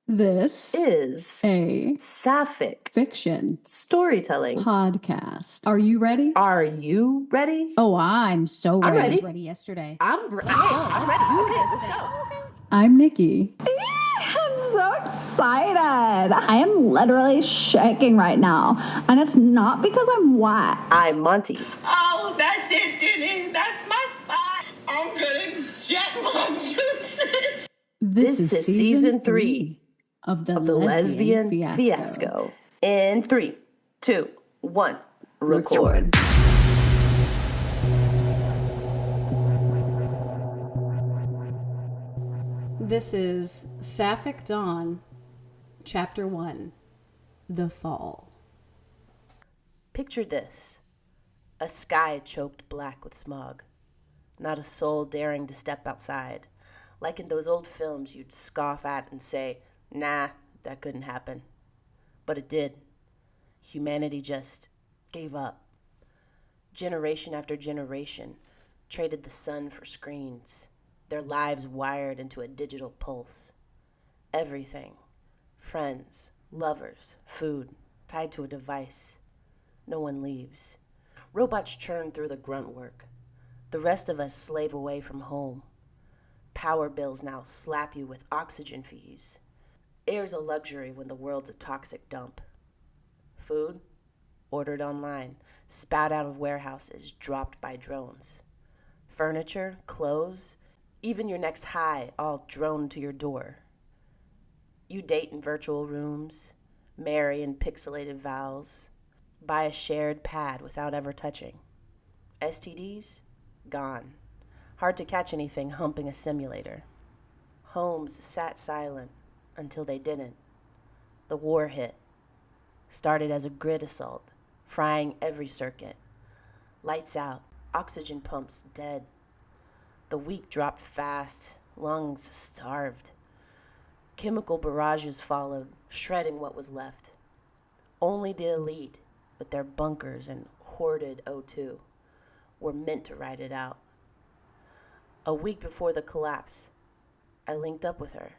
This is a Sapphic fiction storytelling podcast. Are you ready? Are you ready? Oh, I'm so ready. I'm ready. I was ready yesterday. I'm ready. Let's go. I'm Let's ready. do Okay, this let's thing. go. I'm Nikki. I'm so excited. I am literally shaking right now. And it's not because I'm wet. I'm Monty. Oh, that's it, Denny. That's my spot. I'm gonna jet my juices. This is season 3 of the Lesbian Fiasco. Fiasco. In 3, 2, 1, record. This is Sapphic Dawn, Chapter 1, The Fall. Picture this. A sky choked black with smog. Not a soul daring to step outside. Like in those old films you'd scoff at and say, nah, that couldn't happen. But it did. Humanity just gave up. Generation after generation traded the sun for screens, their lives wired into a digital pulse. Everything, friends, lovers, food, tied to a device. No one leaves. Robots churn through the grunt work. The rest of us slave away from home. Power bills now slap you with oxygen fees. Air's a luxury when the world's a toxic dump. Food, ordered online, spat out of warehouses, dropped by drones. Furniture, clothes, even your next high, all droned to your door. You date in virtual rooms, marry in pixelated vows, buy a shared pad without ever touching. STDs? Gone. Hard to catch anything humping a simulator. Homes sat silent until they didn't. The war hit. Started as a grid assault, frying every circuit. Lights out, oxygen pumps dead. The weak dropped fast, lungs starved. Chemical barrages followed, shredding what was left. Only the elite, with their bunkers and hoarded O2, were meant to ride it out. A week before the collapse, I linked up with her,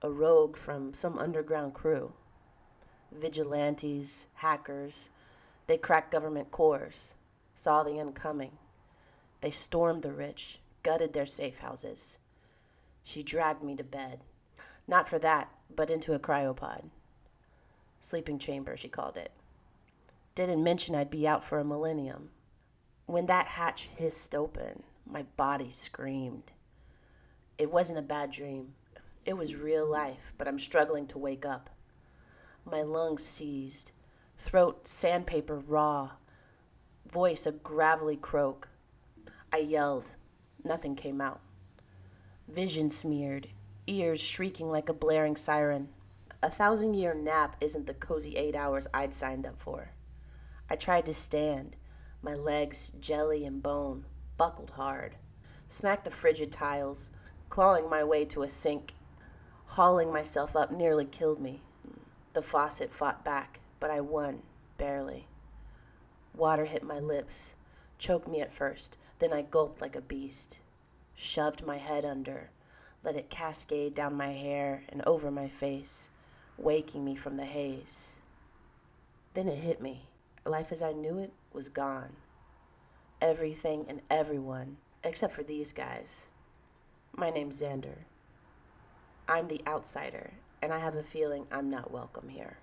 a rogue from some underground crew. Vigilantes, hackers, they cracked government cores, saw the end coming. They stormed the rich, gutted their safe houses. She dragged me to bed. Not for that, but into a cryopod. Sleeping chamber, she called it. Didn't mention I'd be out for a millennium. When that hatch hissed open, my body screamed. It wasn't a bad dream. It was real life, but I'm struggling to wake up. My lungs seized, throat sandpaper raw, voice a gravelly croak. I yelled. Nothing came out. Vision smeared, ears shrieking like a blaring siren. 1,000-year nap isn't the cozy 8 hours I'd signed up for. I tried to stand, my legs jelly and bone, buckled hard. Smacked the frigid tiles, clawing my way to a sink. Hauling myself up nearly killed me. The faucet fought back, but I won, barely. Water hit my lips, choked me at first, then I gulped like a beast. Shoved my head under, let it cascade down my hair and over my face, waking me from the haze. Then it hit me. Life as I knew it was gone. Everything and everyone, except for these guys. My name's Xander. I'm the outsider, and I have a feeling I'm not welcome here.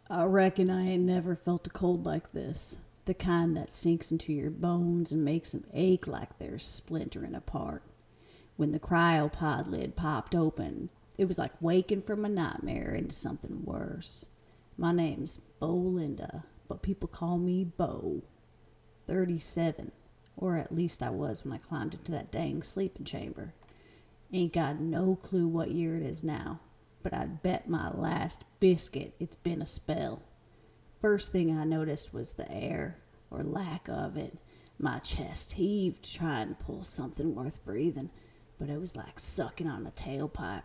I reckon I ain't never felt a cold like this. The kind that sinks into your bones and makes them ache like they're splintering apart. When the cryopod lid popped open, it was like waking from a nightmare into something worse. My name's Belinda, but people call me Bo. 37, or at least I was when I climbed into that dang sleeping chamber. Ain't got no clue what year it is now, but I'd bet my last biscuit it's been a spell. First thing I noticed was the air, or lack of it. My chest heaved trying to pull something worth breathing, but it was like sucking on a tailpipe.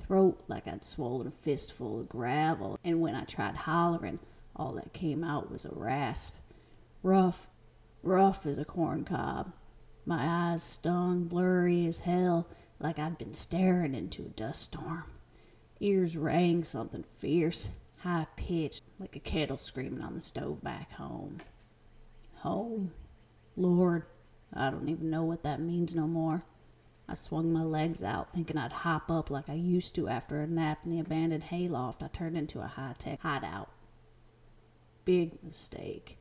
Throat like I'd swollen a fistful of gravel, and when I tried hollering, all that came out was a rasp. Rough as a corn cob. My eyes stung, blurry as hell, like I'd been staring into a dust storm. Ears rang something fierce, high-pitched, like a kettle screaming on the stove back home. Home? Lord, I don't even know what that means no more. I swung my legs out, thinking I'd hop up like I used to after a nap in the abandoned hayloft I turned into a high-tech hideout. Big mistake.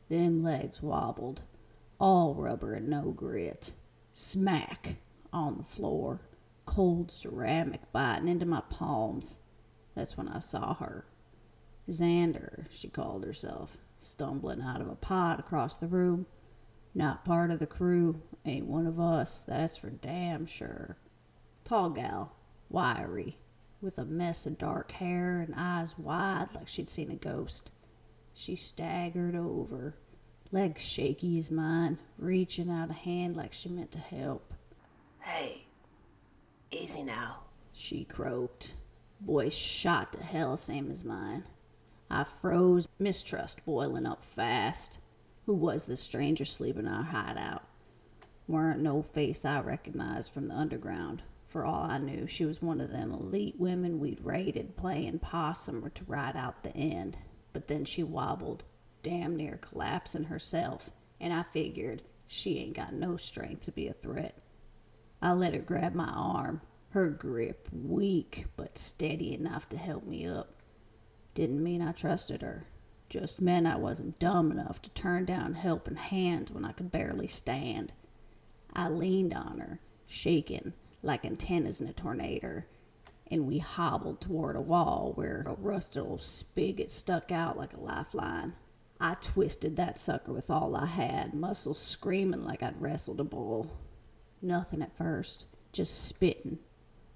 Them legs wobbled, all rubber and no grit. Smack on the floor, cold ceramic biting into my palms. That's when I saw her. Xander, she called herself, stumbling out of a pod across the room. Not part of the crew, ain't one of us, that's for damn sure. Tall gal, wiry, with a mess of dark hair and eyes wide like she'd seen a ghost. She staggered over, legs shaky as mine, reaching out a hand like she meant to help. Hey, easy now, she croaked, voice shot to hell same as mine. I froze, mistrust boiling up fast. Who was this stranger sleeping in our hideout? Weren't no face I recognized from the underground. For all I knew, she was one of them elite women we'd raided playing possum to ride out the end. But then she wobbled, damn near collapsing herself, and I figured she ain't got no strength to be a threat. I let her grab my arm, her grip weak but steady enough to help me up. Didn't mean I trusted her. Just meant I wasn't dumb enough to turn down helping hands when I could barely stand. I leaned on her, shaking like antennas in a tornado, and we hobbled toward a wall where a rusted old spigot stuck out like a lifeline. I twisted that sucker with all I had, muscles screaming like I'd wrestled a bull. Nothing at first, just spitting,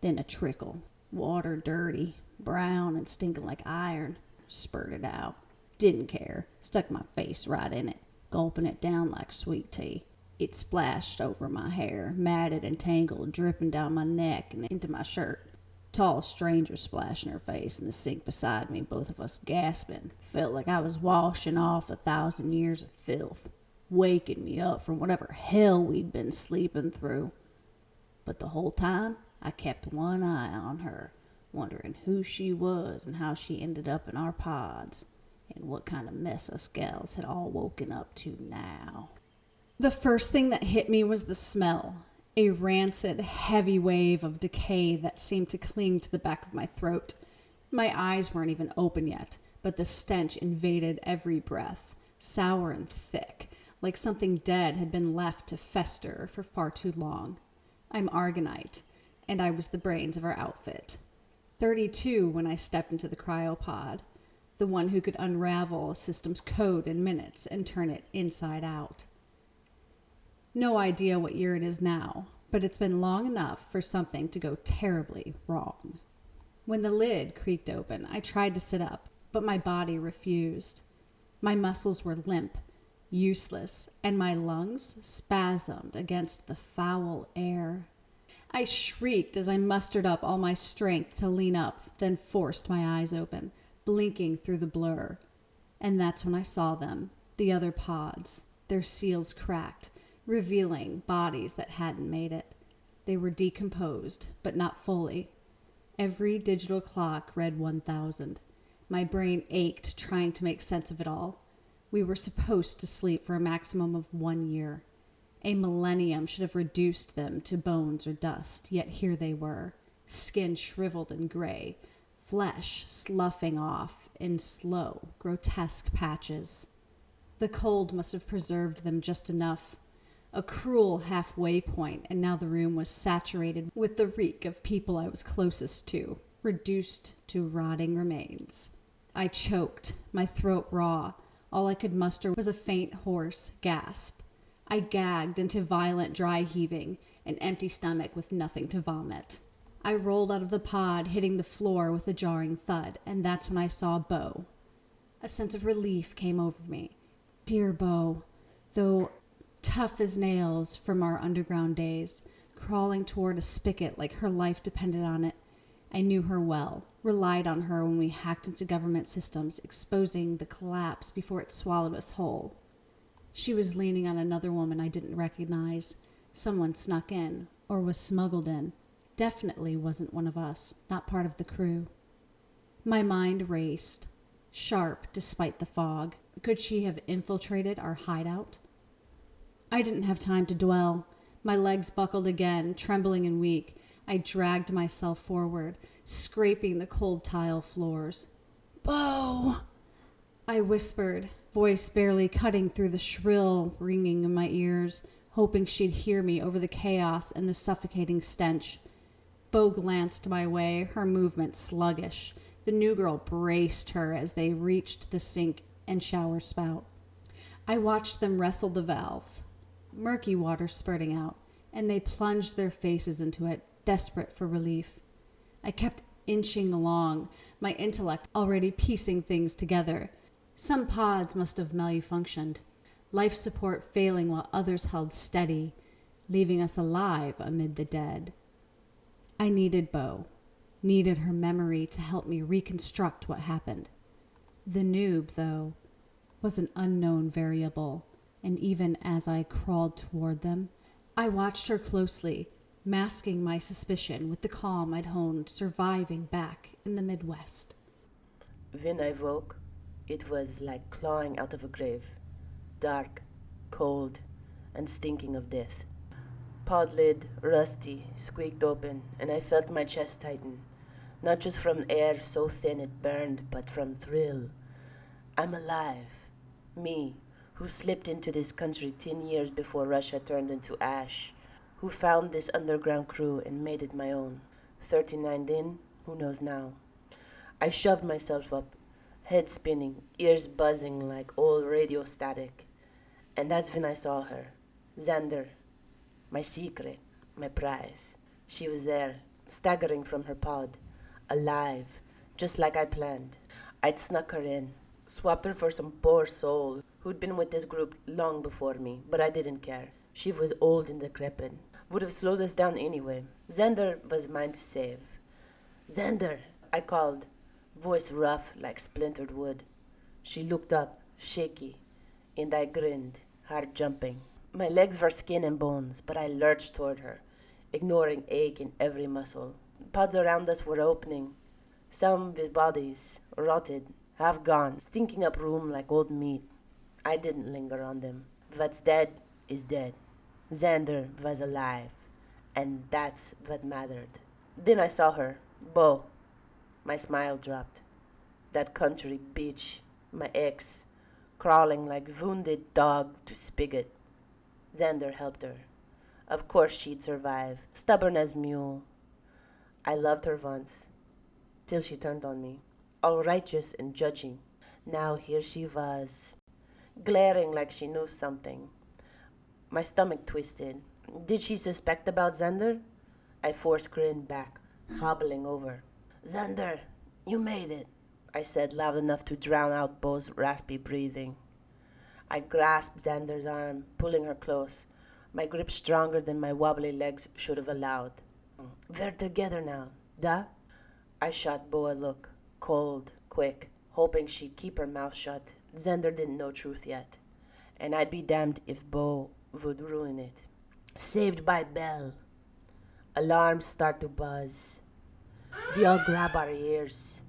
then a trickle. Water dirty, brown and stinking like iron, spurted out. Didn't care, stuck my face right in it, gulping it down like sweet tea. It splashed over my hair, matted and tangled, dripping down my neck and into my shirt. Tall stranger splashed in her face in the sink beside me, both of us gasping. Felt like I was washing off 1,000 years of filth, waking me up from whatever hell we'd been sleeping through. But the whole time, I kept one eye on her, wondering who she was and how she ended up in our pods, and what kind of mess us gals had all woken up to now. The first thing that hit me was the smell. A rancid, heavy wave of decay that seemed to cling to the back of my throat. My eyes weren't even open yet, but the stench invaded every breath, sour and thick, like something dead had been left to fester for far too long. I'm Argonite, and I was the brains of our outfit. 32 when I stepped into the cryopod, the one who could unravel a system's code in minutes and turn it inside out. No idea what year it is now, but it's been long enough for something to go terribly wrong. When the lid creaked open, I tried to sit up, but my body refused. My muscles were limp, useless, and my lungs spasmed against the foul air. I shrieked as I mustered up all my strength to lean up, then forced my eyes open, blinking through the blur. And that's when I saw them, the other pods, their seals cracked, revealing bodies that hadn't made it. They were decomposed, but not fully. Every digital clock read 1,000. My brain ached trying to make sense of it all. We were supposed to sleep for a maximum of 1 year. A millennium should have reduced them to bones or dust, yet here they were, skin shriveled and gray, flesh sloughing off in slow, grotesque patches. The cold must have preserved them just enough. A cruel halfway point, and now the room was saturated with the reek of people I was closest to, reduced to rotting remains. I choked, my throat raw. All I could muster was a faint, hoarse gasp. I gagged into violent dry heaving, an empty stomach with nothing to vomit. I rolled out of the pod, hitting the floor with a jarring thud, and that's when I saw Bo. A sense of relief came over me. Dear Bo, though tough as nails from our underground days, crawling toward a spigot like her life depended on it. I knew her well, relied on her when we hacked into government systems, exposing the collapse before it swallowed us whole. She was leaning on another woman I didn't recognize. Someone snuck in, or was smuggled in. Definitely wasn't one of us, not part of the crew. My mind raced, sharp despite the fog. Could she have infiltrated our hideout? I didn't have time to dwell. My legs buckled again, trembling and weak. I dragged myself forward, scraping the cold tile floors. "Bo!" I whispered, voice barely cutting through the shrill ringing in my ears, hoping she'd hear me over the chaos and the suffocating stench. Bo glanced my way, her movement sluggish. The new girl braced her as they reached the sink and shower spout. I watched them wrestle the valves, murky water spurting out, and they plunged their faces into it, desperate for relief. I kept inching along, my intellect already piecing things together. Some pods must have malfunctioned, life support failing while others held steady, leaving us alive amid the dead. I needed Bo, needed her memory to help me reconstruct what happened. The noob, though, was an unknown variable, and even as I crawled toward them, I watched her closely, masking my suspicion with the calm I'd honed surviving back in the Midwest. When I woke, it was like clawing out of a grave. Dark, cold, and stinking of death. Pod lid, rusty, squeaked open, and I felt my chest tighten. Not just from air so thin it burned, but from thrill. I'm alive. Me, who slipped into this country 10 years before Russia turned into ash. Who found this underground crew and made it my own. 39 in, who knows now. I shoved myself up, head spinning, ears buzzing like old radio static. And that's when I saw her. Xander. My secret, my prize. She was there, staggering from her pod. Alive, just like I planned. I'd snuck her in, swapped her for some poor soul who'd been with this group long before me, but I didn't care. She was old and decrepit. Would have slowed us down anyway. Xander was mine to save. "Xander," I called, voice rough like splintered wood. She looked up, shaky, and I grinned, heart jumping. My legs were skin and bones, but I lurched toward her, ignoring ache in every muscle. Pods around us were opening, some with bodies, rotted, half gone, stinking up room like old meat. I didn't linger on them. What's dead is dead. Xander was alive, and that's what mattered. Then I saw her, Bo. My smile dropped. That country bitch, my ex, crawling like wounded dog to spigot. Xander helped her. Of course she'd survive, stubborn as mule. I loved her once, till she turned on me, all righteous and judging. Now here she was, glaring like she knew something. My stomach twisted. Did she suspect about Xander? I forced grin back, hobbling over. "Xander, you made it," I said loud enough to drown out Bo's raspy breathing. I grasped Xander's arm, pulling her close, my grip stronger than my wobbly legs should have allowed. "We're together now, da?" I shot Bo a look, cold, quick, hoping she'd keep her mouth shut. Xander didn't know truth yet, and I'd be damned if Bo would ruin it. Saved by bell. Alarms start to buzz. We all grab our ears.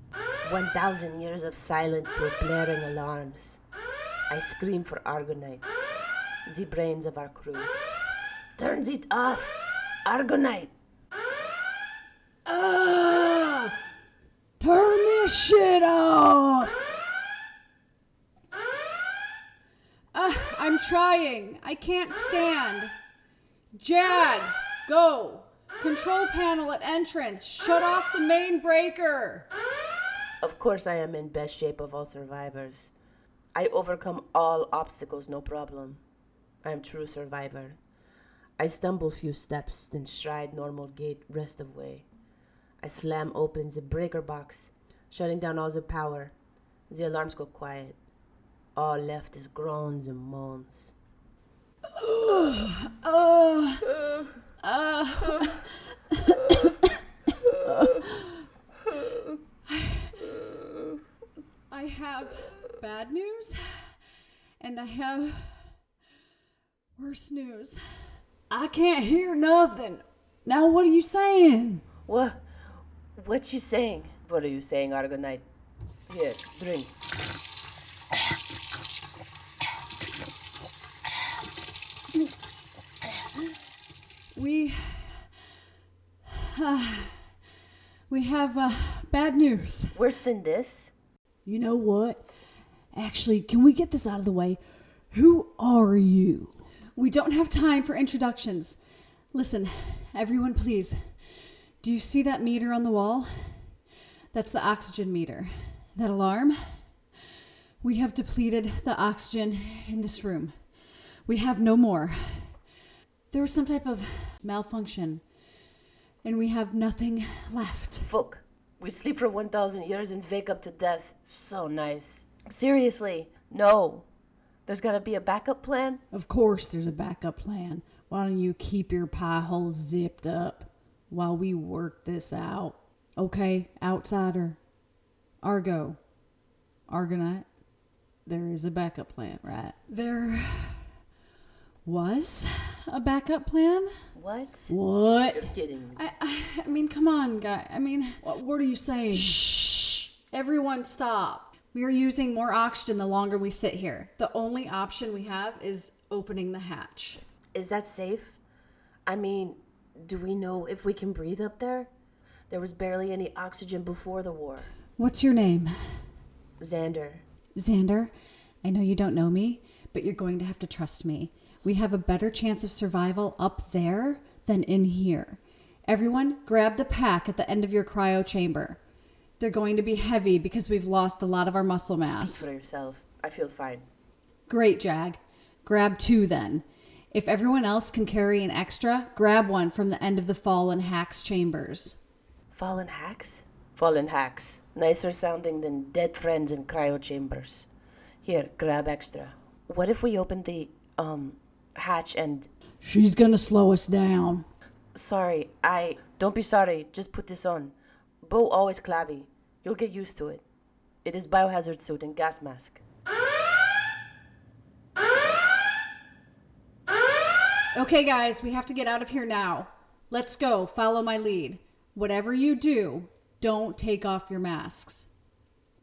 1,000 years of silence to blaring alarms. I scream for Argonite, the brains of our crew. "Turns it off! Argonite!" Turn this shit off! I'm trying. I can't stand. Jag, go. Control panel at entrance. Shut off the main breaker. Of course I am in best shape of all survivors. I overcome all obstacles, no problem. I am true survivor. I stumble few steps, then stride normal gait rest of way. I slam open the breaker box, shutting down all the power. The alarms go quiet. All left is groans and moans. I have bad news, and I have worse news. I can't hear nothing. Now what are you saying? What you saying? What are you saying, Argonite? Here, drink. We have bad news. Worse than this? You know what? Actually, can we get this out of the way? Who are you? We don't have time for introductions. Listen, everyone, please. Do you see that meter on the wall? That's the oxygen meter. That alarm? We have depleted the oxygen in this room. We have no more. There was some type of malfunction, and we have nothing left. Fuck. We sleep for 1,000 years and wake up to death. So nice. Seriously, no. There's gotta be a backup plan? Of course there's a backup plan. Why don't you keep your pie hole zipped up while we work this out? Okay, outsider. Argonite. There is a backup plan, right? There was a backup plan? What? What? You're kidding me. I mean, come on, guy. I mean, What are you saying? shh. Everyone stop. We are using more oxygen the longer we sit here. The only option we have is opening the hatch. Is that safe? I mean, do we know if we can breathe up there? There was barely any oxygen before the war. What's your name? Xander. Xander, I know you don't know me, but you're going to have to trust me. We have a better chance of survival up there than in here. Everyone, grab the pack at the end of your cryo chamber. They're going to be heavy because we've lost a lot of our muscle mass. Speak for yourself. I feel fine. Great, Jag. Grab 2 then. If everyone else can carry an extra, grab one from the end of the fallen hack's chambers. Fallen hacks? Fallen hacks. Nicer sounding than dead friends in cryo chambers. Here, grab extra. What if we open the, hatch and... She's gonna slow us down. Sorry, Don't be sorry, just put this on. Bo always clabby. You'll get used to it. It is biohazard suit and gas mask. Okay, guys, we have to get out of here now. Let's go. Follow my lead. Whatever you do, don't take off your masks.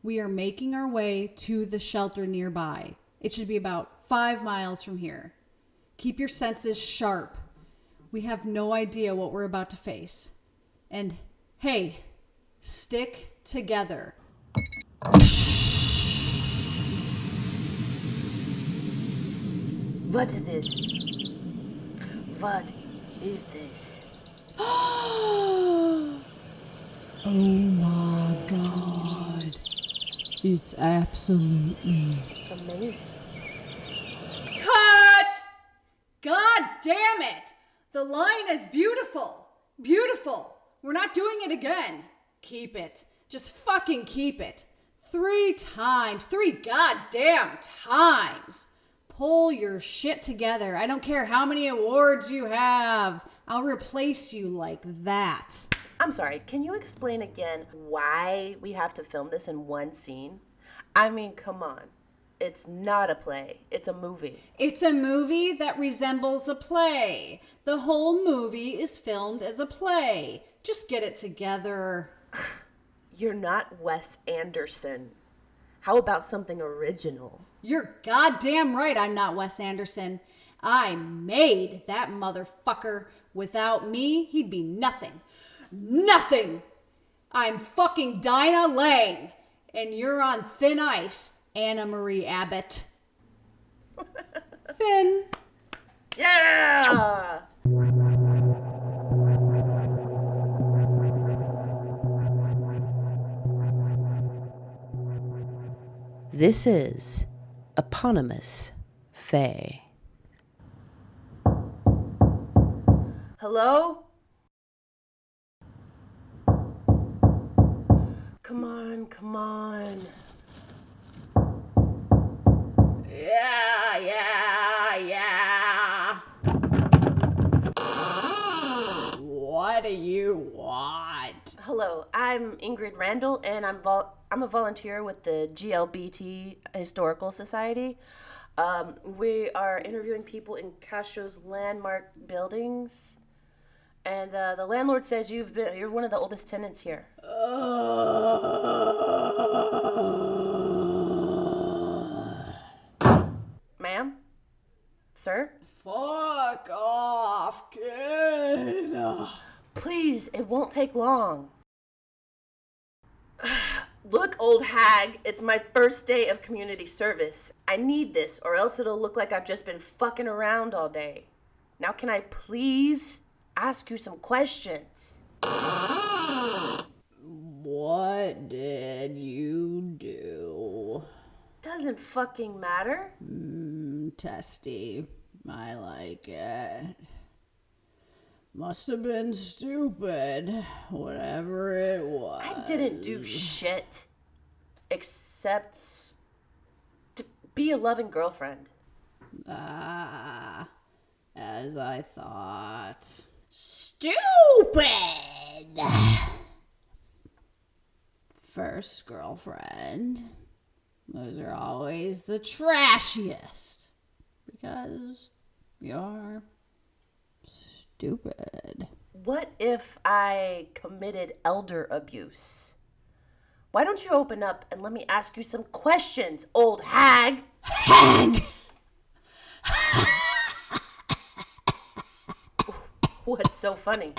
We are making our way to the shelter nearby. It should be about 5 miles from here. Keep your senses sharp. We have no idea what we're about to face. And hey, stick together. What is this? What is this? Oh my god. It's absolutely... Amazing. Cut! God damn it! The line is beautiful. Beautiful. We're not doing it again. Keep it. Just fucking keep it. 3 times. 3 goddamn times. Pull your shit together. I don't care how many awards you have. I'll replace you like that. I'm sorry, can you explain again why we have to film this in one scene? I mean, come on. It's not a play. It's a movie. It's a movie that resembles a play. The whole movie is filmed as a play. Just get it together. You're not Wes Anderson. How about something original? You're goddamn right I'm not Wes Anderson. I made that motherfucker. Without me, he'd be nothing. Nothing! I'm fucking Dinah Lang, and you're on thin ice, Anna Marie Abbott. Finn. Yeah! This is Eponymous Faye. Hello? Come on, come on. Yeah. What do you want? Hello, I'm Ingrid Randall, and I'm a volunteer with the GLBT Historical Society. We are interviewing people in Castro's landmark buildings, And the landlord says you're one of the oldest tenants here. Ma'am? Sir? Fuck off, kid. Please, it won't take long. Look, old hag, it's my first day of community service. I need this, or else it'll look like I've just been fucking around all day. Now can I please ask you some questions? What did you do? Doesn't fucking matter. Testy. I like it. Must have been stupid, whatever it was. I didn't do shit. Except to be a loving girlfriend. Ah, as I thought. Stupid! First girlfriend. Those are always the trashiest. Because you're stupid. What if I committed elder abuse? Why don't you open up and let me ask you some questions, old hag? Hag! What's so funny?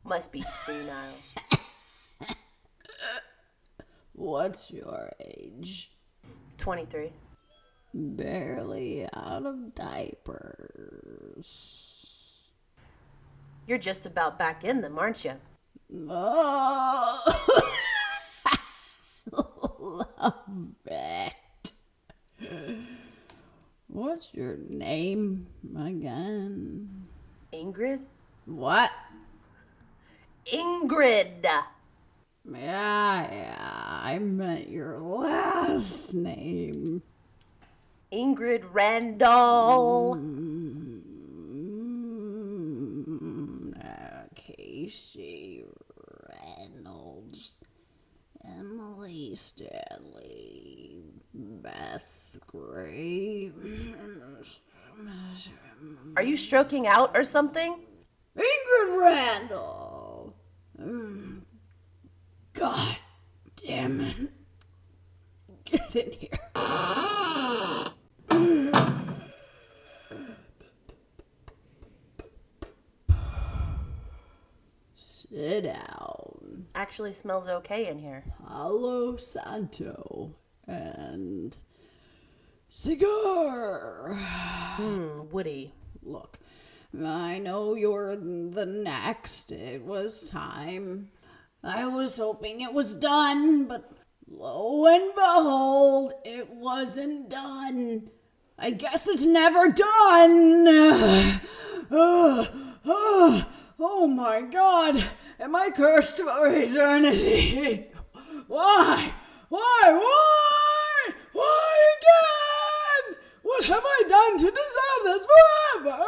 Must be senile. What's your age? 23. Barely out of diapers. You're just about back in them, aren't you? Oh, love it. What's your name again? Ingrid? What? Ingrid! Yeah, I meant your last name. Ingrid Randall. Casey Reynolds, Emily Stanley, Beth Gray. Are you stroking out or something? Ingrid Randall. God damn it. Get in here. Sit down. Actually smells okay in here. Palo Santo and cigar. Woody. Look, I know you're the next. It was time. I was hoping it was done, but lo and behold, it wasn't done. I guess it's never done. Oh my God, am I cursed for eternity? Why? Why again? What have I done to deserve this forever?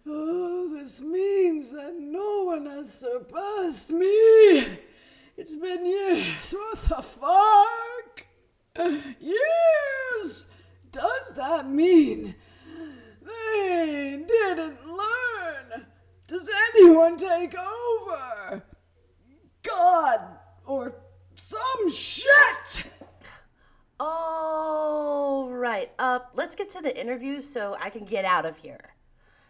Oh, this means that no one has surpassed me. It's been years. What the fuck? Years? Does that mean they didn't learn? Does anyone take over? God or some shit? All right. Let's get to the interview so I can get out of here.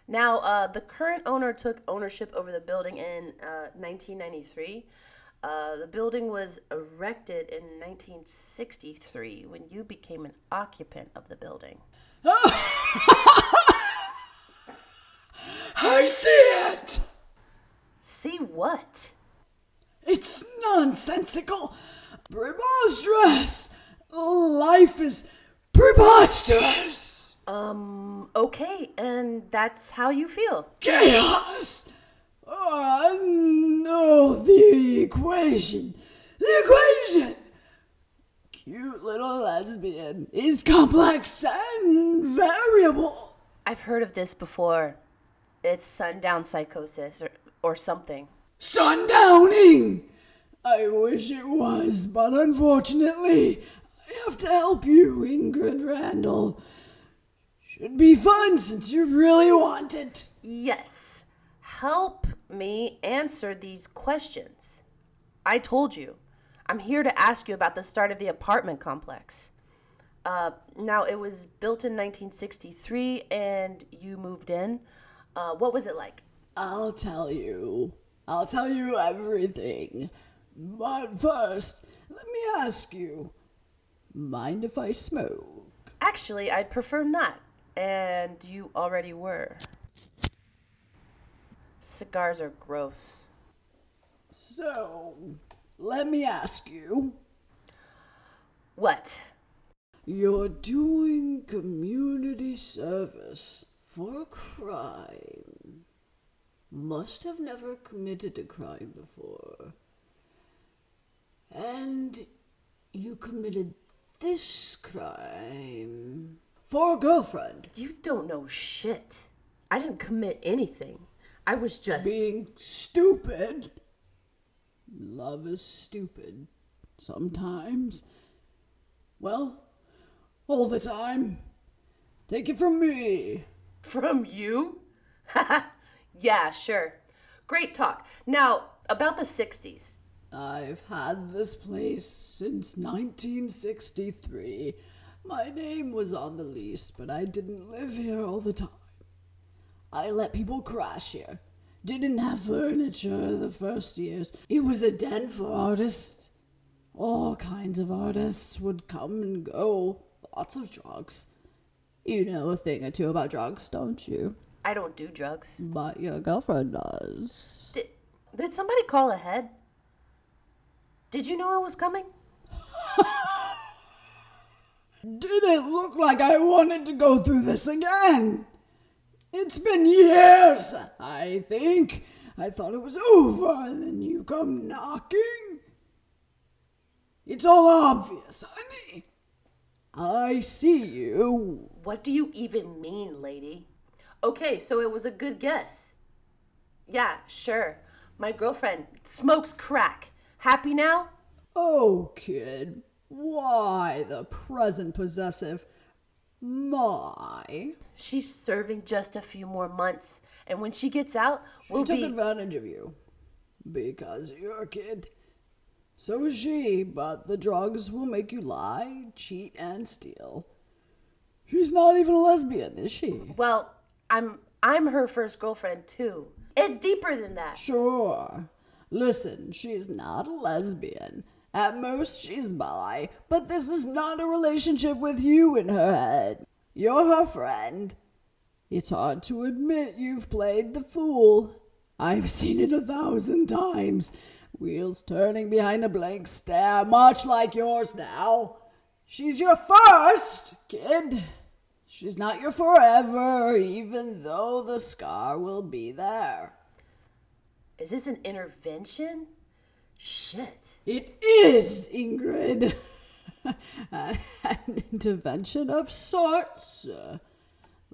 Now, the current owner took ownership over the building in 1993. The building was erected in 1963 when you became an occupant of the building. I see it! See what? It's nonsensical. Preposterous. Life is preposterous. Okay, and that's how you feel. Chaos. No, the equation. Cute little lesbian is complex and variable. I've heard of this before. It's sundown psychosis or something. Sundowning! I wish it was, but unfortunately, I have to help you, Ingrid Randall. Should be fun since you really want it. Yes. Help me answer these questions. I told you. I'm here to ask you about the start of the apartment complex. Now, it was built in 1963 and you moved in. What was it like? I'll tell you. I'll tell you everything. But first, let me ask you, mind if I smoke? Actually, I'd prefer not. And you already were. Cigars are gross. So, let me ask you. What? You're doing community service for a crime. Must have never committed a crime before. And you committed this crime for a girlfriend. You don't know shit. I didn't commit anything. I was just... Being stupid. Love is stupid. Sometimes. Well, all the time. Take it from me. From you? Yeah, sure. Great talk. Now, about the 60s. I've had this place since 1963. My name was on the lease, but I didn't live here all the time. I let people crash here. Didn't have furniture the first years. It was a den for artists. All kinds of artists would come and go. Lots of drugs. You know a thing or two about drugs, don't you? I don't do drugs. But your girlfriend does. Did somebody call ahead? Did you know I was coming? Did it look like I wanted to go through this again? It's been years, I think. I thought it was over, and then you come knocking. It's all obvious, honey. I see you. What do you even mean, lady? Okay, so it was a good guess. Yeah, sure. My girlfriend smokes crack. Happy now? Oh, kid, why the present possessive? My. She's serving just a few more months, and when she gets out, She took advantage of you. Because you're a kid. So is she, but the drugs will make you lie, cheat, and steal. She's not even a lesbian, is she? Well, I'm her first girlfriend too. It's deeper than that. Sure. Listen, she's not a lesbian. At most, she's bi, but this is not a relationship with you in her head. You're her friend. It's hard to admit you've played the fool. I've seen it 1,000 times. Wheels turning behind a blank stare, much like yours now. She's your first, kid. She's not your forever, even though the scar will be there. Is this an intervention? Shit. It is, Ingrid. An intervention of sorts.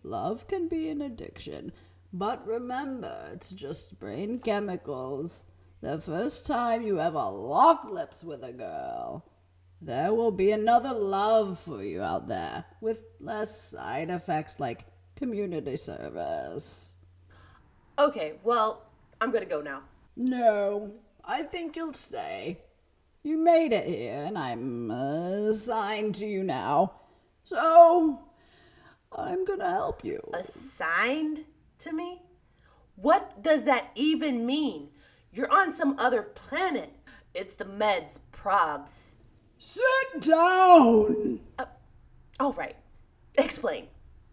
Love can be an addiction, but remember, it's just brain chemicals. The first time you ever lock lips with a girl, there will be another love for you out there with less side effects like community service. Okay, well, I'm gonna go now. No, I think you'll stay. You made it here, and I'm assigned to you now. So, I'm gonna help you. Assigned to me? What does that even mean? You're on some other planet. It's the meds, probs. Sit down! All right. Explain.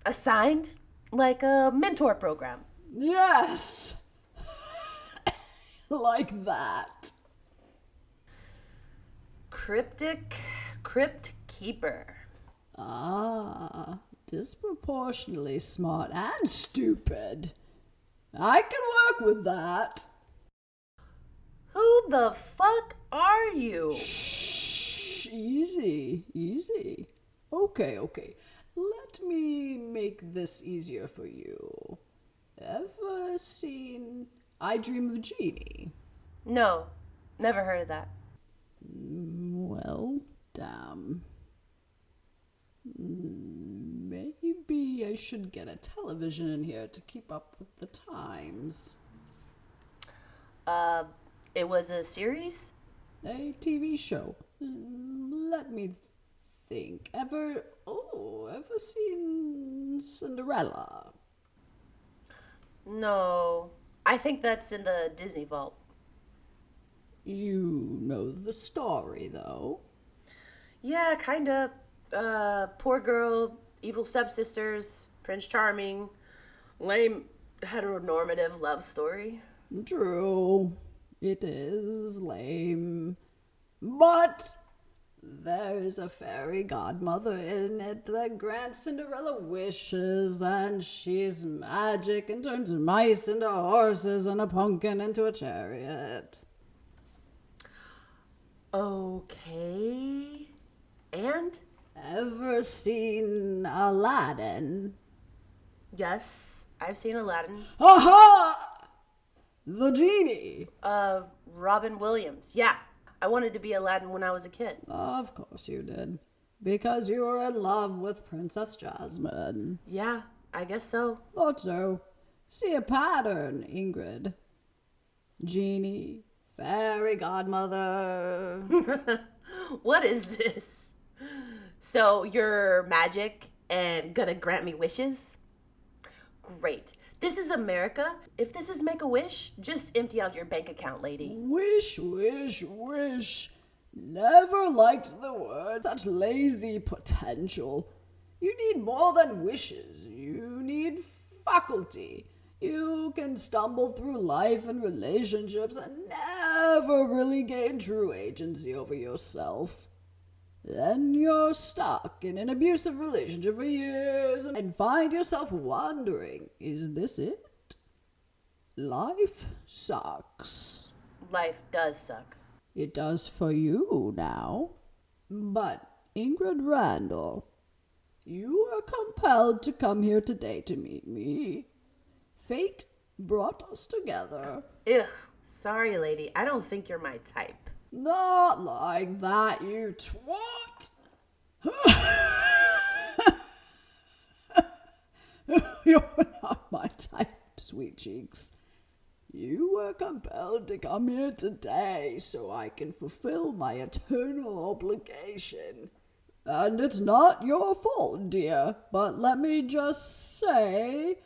Assigned? Like a mentor program. Yes! Like that. Crypt keeper. Ah, disproportionately smart and stupid. I can work with that. Who the fuck are you? Shh, easy. Okay. Let me make this easier for you. Ever seen I Dream of Jeannie? No, never heard of that. Well, damn. Maybe maybe I should get a television in here to keep up with the times. It was a series? A TV show. Let me think. Ever seen Cinderella? No. I think that's in the Disney vault. You know the story, though. Yeah, kinda. Poor girl, evil stepsisters, Prince Charming, lame heteronormative love story. True. It is lame. But there's a fairy godmother in it that grants Cinderella wishes, and she's magic and turns mice into horses and a pumpkin into a chariot. Okay. And? Ever seen Aladdin? Yes, I've seen Aladdin. Aha! The genie. Robin Williams. Yeah, I wanted to be Aladdin when I was a kid. Of course you did. Because you were in love with Princess Jasmine. Yeah, I guess so. Thought so. See a pattern, Ingrid. Genie, fairy godmother. What is this? So you're magic and gonna grant me wishes? Great. This is America. If this is Make-A-Wish, just empty out your bank account, lady. Wish, wish, wish. Never liked the word. Such lazy potential. You need more than wishes. You need faculty. You can stumble through life and relationships and never really gain true agency over yourself. Then you're stuck in an abusive relationship for years and find yourself wondering, is this it? Life sucks. Life does suck. It does for you now. But, Ingrid Randall, you are compelled to come here today to meet me. Fate brought us together. Ugh, sorry, lady. I don't think you're my type. Not like that, you twat! You're not my type, sweet cheeks. You were compelled to come here today so I can fulfill my eternal obligation. And it's not your fault, dear, but let me just say,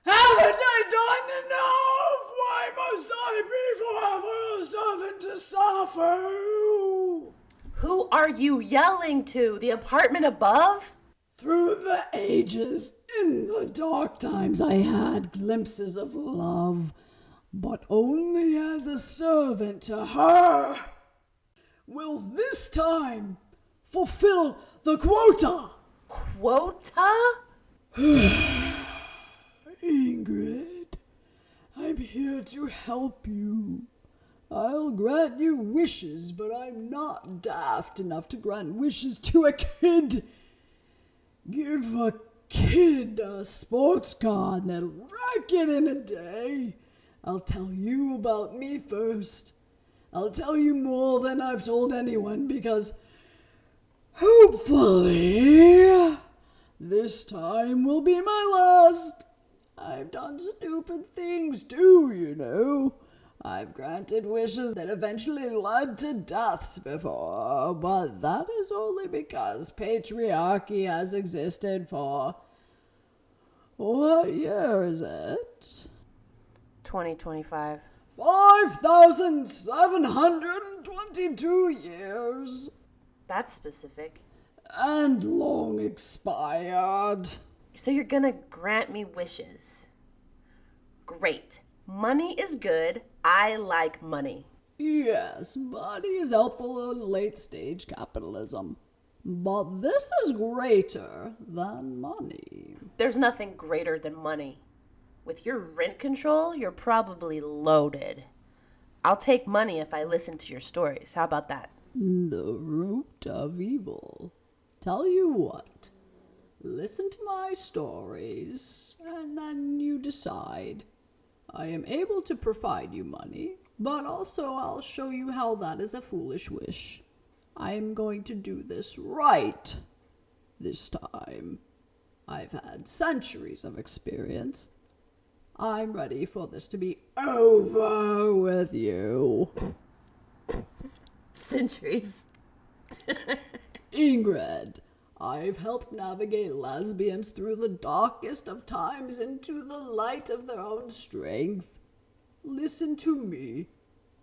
haven't I done enough? Why must I be forever a servant to suffer? Who are you yelling to? The apartment above? Through the ages, in the dark times, I had glimpses of love, but only as a servant to her. Will this time fulfill the quota? Quota? Ingrid, I'm here to help you. I'll grant you wishes, but I'm not daft enough to grant wishes to a kid. Give a kid a sports car and they'll wreck it in a day. I'll tell you about me first. I'll tell you more than I've told anyone because hopefully this time will be my last. I've done stupid things too, you know. I've granted wishes that eventually led to deaths before, but that is only because patriarchy has existed for... What year is it? 2025. 5,722 years. That's specific. And long expired. So you're gonna grant me wishes. Great. Money is good. I like money. Yes, money is helpful in late-stage capitalism. But this is greater than money. There's nothing greater than money. With your rent control, you're probably loaded. I'll take money if I listen to your stories. How about that? The root of evil. Tell you what. Listen to my stories, and then you decide. I am able to provide you money, but also I'll show you how that is a foolish wish. I am going to do this right this time. I've had centuries of experience. I'm ready for this to be over with you. Centuries. Ingrid, I've helped navigate lesbians through the darkest of times into the light of their own strength. Listen to me.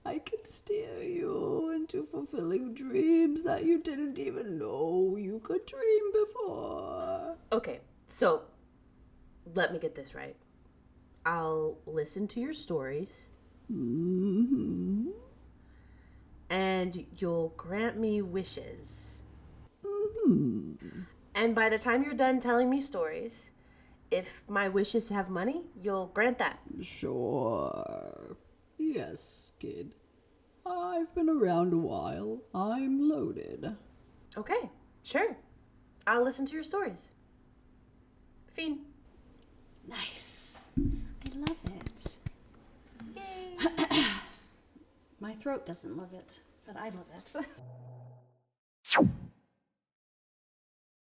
I can steer you into fulfilling dreams that you didn't even know you could dream before. Okay, so let me get this right. I'll listen to your stories. Mm-hmm. And you'll grant me wishes. Mm-hmm. And by the time you're done telling me stories, if my wish is to have money, you'll grant that. Sure. Yes, kid. I've been around a while. I'm loaded. Okay, sure. I'll listen to your stories. Fiend. Nice. I love it. Yay. My throat doesn't love it, but I love it.